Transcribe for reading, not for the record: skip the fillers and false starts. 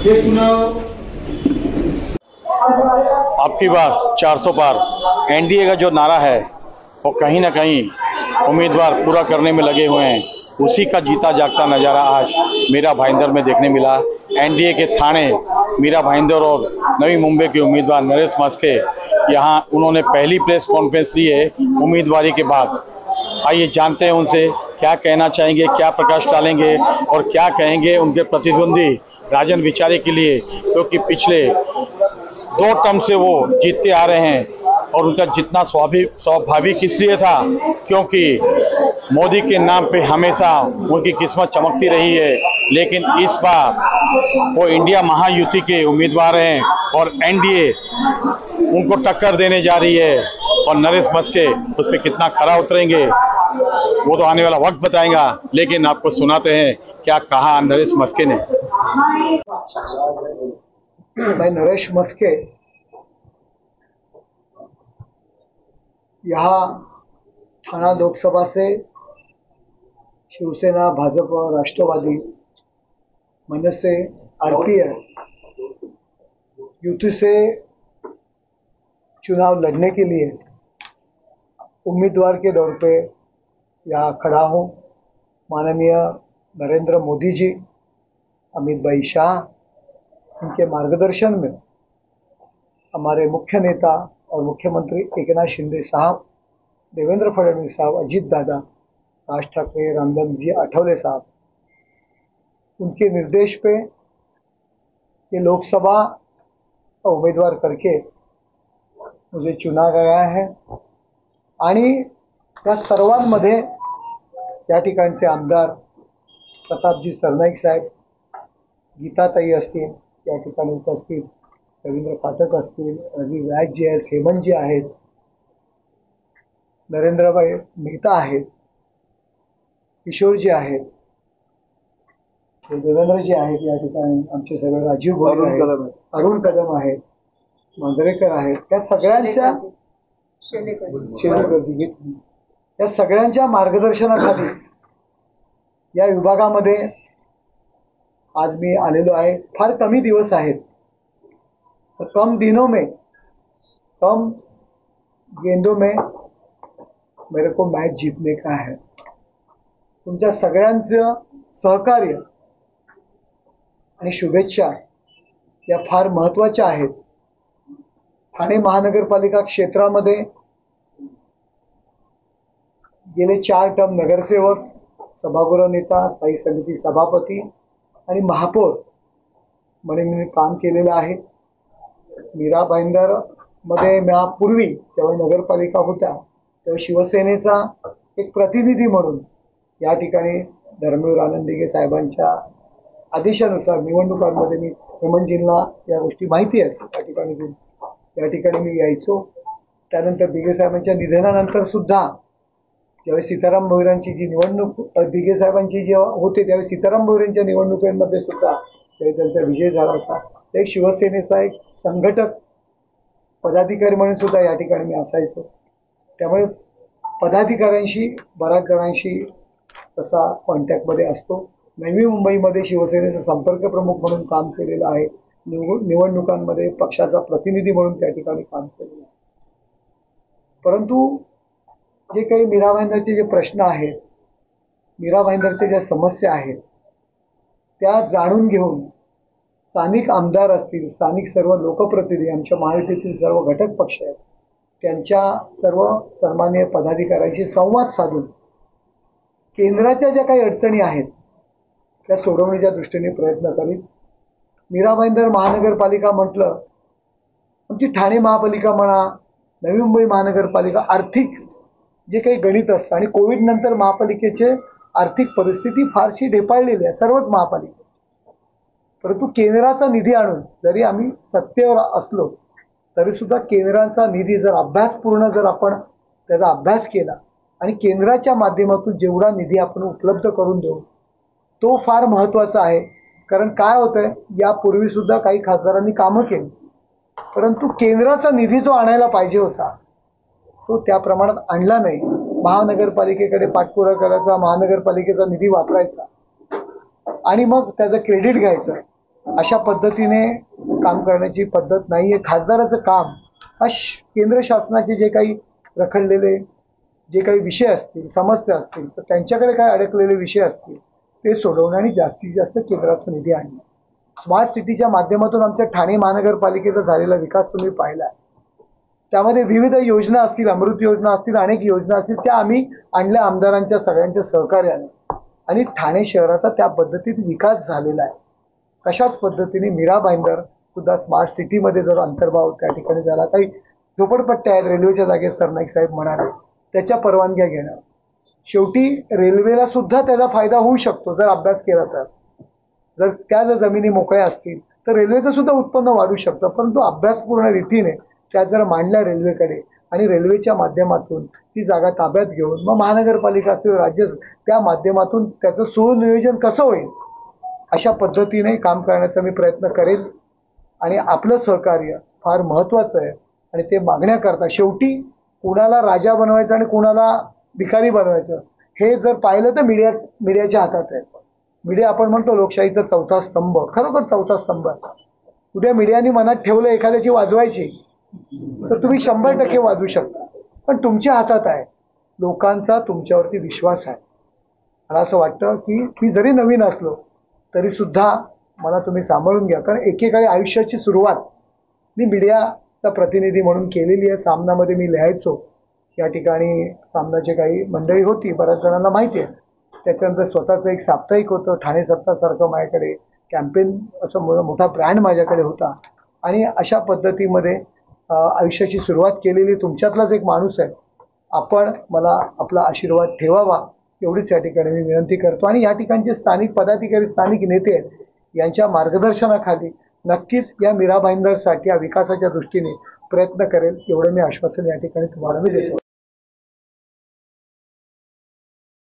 ये चुनाव आपकी बार 400 पार एनडीए का जो नारा है वो कहीं ना कहीं उम्मीदवार पूरा करने में लगे हुए हैं। उसी का जीता जागता नज़ारा आज मीरा भाईंदर में देखने मिला। एनडीए के थाने मीरा भाईंदर और नवी मुंबई के उम्मीदवार नरेश मस्के यहाँ उन्होंने पहली प्रेस कॉन्फ्रेंस ली है उम्मीदवारी के बाद। आइए जानते हैं उनसे क्या कहना चाहेंगे, क्या प्रकाश डालेंगे और क्या कहेंगे उनके प्रतिद्वंदी राजन विचारे के लिए, क्योंकि पिछले 2 टर्म से वो जीतते आ रहे हैं। और उनका जितना स्वाभाविक इसलिए था क्योंकि मोदी के नाम पे हमेशा उनकी किस्मत चमकती रही है। लेकिन इस बार वो इंडिया महायुति के उम्मीदवार हैं और एनडीए उनको टक्कर देने जा रही है। और नरेश मस्के उस पर कितना खरा उतरेंगे वो तो आने वाला वक्त बताएगा। लेकिन आपको सुनाते हैं क्या कहा नरेश मस्के ने। मैं नरेश मस्के यहाँ ठाणा लोकसभा से शिवसेना, भाजपा, राष्ट्रवादी, मनसे, आरपीआई युति से चुनाव लड़ने के लिए उम्मीदवार के तौर पे यहाँ खड़ा हूँ। माननीय नरेंद्र मोदी जी, अमित भाई शाह, इनके मार्गदर्शन में हमारे मुख्य नेता और मुख्यमंत्री एकनाथ शिंदे साहब, देवेंद्र फडणवीस साहब, अजीत दादा, राज ठाकरे, रामदास जी आठवले साहब, उनके निर्देश पे ये लोकसभा उम्मीदवार करके मुझे चुना गया है। आणि या सर्वांमध्ये या ठिकाणचे आमदार प्रतापजी सरनाईक साहेब, गीताताई असतील, या ठिकाणी उपस्थित रवींद्र पाठक असतील, रवी व्यास जी आहेत, हेमंत जी आहेत, नरेंद्रभाई मेहता आहेत, किशोरजी आहेत, देवेंद्रजी आहेत, या ठिकाणी आमचे सगळे राजीव गोरे आहेत, अरुण कदम आहेत, मांजरेकर आहेत, या सगळ्यांच्या शेलेकरजी, या सगळ्यांच्या मार्गदर्शनाखाली या विभागामध्ये आज मी आलेलो आहे। फार कमी दिवस आहेत, तो कम दिनों में, कम गेंदों में मेरे को मैच जीतने का है। तुमच्या सगळ्यांचं सहकार्य आणि शुभेच्छा या फार महत्त्वाच्या आहेत। ठाणे महानगरपालिका क्षेत्रामध्ये गेले 4 टर्म नगरसेवक, सभागृह नेता, स्थायी समिती सभापती आणि महापौर म्हणून मी काम केलेलं आहे। मीरा भाईंदर मध्ये पूर्वी जेव्हा नगरपालिका होत्या तेव्हा शिवसेनेचा एक प्रतिनिधी म्हणून या ठिकाणी धर्मवीर आनंदीगे साहेबांच्या आदेशानुसार निवडणुकांमध्ये मी हेमंतजींना या गोष्टी माहिती आहेत, या ठिकाणी मी यायचो। त्यानंतर दिगे साहेबांच्या निधनानंतर सुद्धा ज्यावेळी सीताराम भोईरांची जी निवडणूक दिगे साहेबांची जेव्हा होते त्यावेळी सीताराम भोईरांच्या निवडणुकीमध्ये सुद्धा त्यांचा विजय झाला होता। एक शिवसेनेचा एक संघटक पदाधिकारी म्हणून सुद्धा या ठिकाणी मी असायचो। त्यामुळे पदाधिकाऱ्यांशी बऱ्याच जणांशी तसा कॉन्टॅक्टमध्ये असतो। नवी मुंबईमध्ये शिवसेनेचा संपर्क प्रमुख म्हणून काम केलेलं आहे, निवडणुकांमध्ये पक्षाचा प्रतिनिधी म्हणून त्या ठिकाणी काम केलेलं आहे। परंतु जे काही मीरा भाईंदरचे जे प्रश्न आहेत, मीरा भाईंदरच्या ज्या समस्या आहेत त्या जाणून घेऊन स्थानिक आमदार असतील, स्थानिक सर्व लोकप्रतिनिधी, आमच्या महायुतीतील सर्व घटक पक्ष आहेत, त्यांच्या सर्व सन्माननीय पदाधिकाऱ्यांशी संवाद साधून केंद्राच्या ज्या काही अडचणी आहेत त्या सोडवण्याच्या दृष्टीने प्रयत्न करीत। मीरा भाईंदर महानगरपालिका म्हटलं, आमची ठाणे महापालिका म्हणा, नवी मुंबई महानगरपालिका, आर्थिक जे काही गणित असतं आणि कोविड नंतर महापालिकेचे आर्थिक परिस्थिती फारशी ढेपाळलेली आहे सर्वच महापालिका। परंतु केंद्राचा निधी आणून जरी आम्ही सत्तेवर असलो तरी सुद्धा केंद्राचा निधी जर अभ्यासपूर्ण जर आपण त्याचा अभ्यास केला आणि केंद्राच्या माध्यमातून जेवढा निधी आपण उपलब्ध करून देऊ तो फार महत्त्वाचा आहे। कारण काय होतंय, यापूर्वी सुद्धा काही खासदारांनी कामं केली, परंतु केंद्राचा निधी जो आणायला पाहिजे होता तो त्या प्रमाणात आणला नाही। महानगरपालिकेकडे पाठपुरावा करायचा, महानगरपालिकेचा निधी वापरायचा आणि मग त्याचं क्रेडिट घ्यायचं, अशा पद्धतीने काम करण्याची पद्धत नाहीये. खासदाराचं काम हा केंद्र शासनाचे जे काही रखडलेले जे काही विषय असतील, समस्या असतील, तर त्यांच्याकडे काय अडकलेले विषय असतील ते सोडवणं आणि जास्तीत जास्त केंद्राचा निधी आणणं. स्मार्ट सिटीच्या माध्यमातून आमच्या ठाणे महानगरपालिकेचा झालेला विकास तुम्ही पाहिला. त्यामध्ये विविध योजना असतील, अमृत योजना असतील, अनेक योजना असतील, त्या आम्ही आणल्या आमदारांच्या सगळ्यांच्या सहकार्याने आणि ठाणे शहराचा त्या पद्धतीत विकास झालेला आहे. तशाच पद्धतीने मीरा भाईंदर सुद्धा स्मार्ट सिटीमध्ये जर अंतर्भाव त्या ठिकाणी झाला, काही झोपडपट्ट्या आहेत रेल्वेच्या जागेत सरनाईक साहेब म्हणाले, त्याच्या परवानग्या घेणं. शेवटी रेल्वेला सुद्धा त्याचा फायदा होऊ शकतो जर अभ्यास केला तर. जर त्या जर जमिनी मोकळ्या असतील तर रेल्वेचं सुद्धा उत्पन्न वाढू शकतं, परंतु अभ्यासपूर्ण रीतीने त्या जर मांडल्या रेल्वेकडे आणि रेल्वेच्या माध्यमातून ती जागा ताब्यात घेऊन मग महानगरपालिका असेल, राज्य, त्या माध्यमातून त्याचं सुनियोजन कसं होईल अशा पद्धतीने काम करण्याचा मी प्रयत्न करेन. आणि आपलं सहकार्य फार महत्त्वाचं आहे आणि ते मागण्याकरता शेवटी कुणाला राजा बनवायचं आणि कुणाला भिकारी बनवायचं हे जर पाहिलं तर मीडियाच्या हातात आहे. मीडिया आपण म्हणतो लोकशाहीचा चौथा स्तंभ, खरोखर चौथा स्तंभ आहे. उद्या मीडियाने मनात ठेवलं एखाद्याची वाजवायची तर तुम्ही 100% वाजवू शकता, पण तुमच्या हातात आहे. लोकांचा तुमच्यावरती विश्वास आहे. मला असं वाटतं की मी जरी नवीन असलो तरी सुद्धा मला तुम्ही सांभाळून घ्या, कारण एकेकाळी आयुष्याची सुरुवात मी मीडियाचा प्रतिनिधी म्हणून केलेली आहे. सामनामध्ये मी लिहायचो, या ठिकाणी सामनाची काही मंडळी होती, बऱ्याच जणांना माहिती आहे. त्याच्यानंतर स्वतःचं एक साप्ताहिक होतं, ठाणे सत्तासारखं माझ्याकडे कॅम्पेन, असं मोठा ब्रँड माझ्याकडे होता. आणि अशा पद्धतीमध्ये आयुष्याची सुरुवात केलेली तुमच्यातलाच एक माणूस आहे. आपण मला आपला आशीर्वाद ठेवावा एवढीच या ठिकाणी मी विनंती करतो. आणि या ठिकाणचे स्थानिक पदाधिकारी, स्थानिक नेते आहेत, यांच्या मार्गदर्शनाखाली नक्कीच या मीरा भाईंदरसाठी या विकासाच्या दृष्टीने प्रयत्न करेल, एवढं मी आश्वासन या ठिकाणी तुम्हाला मी देतो.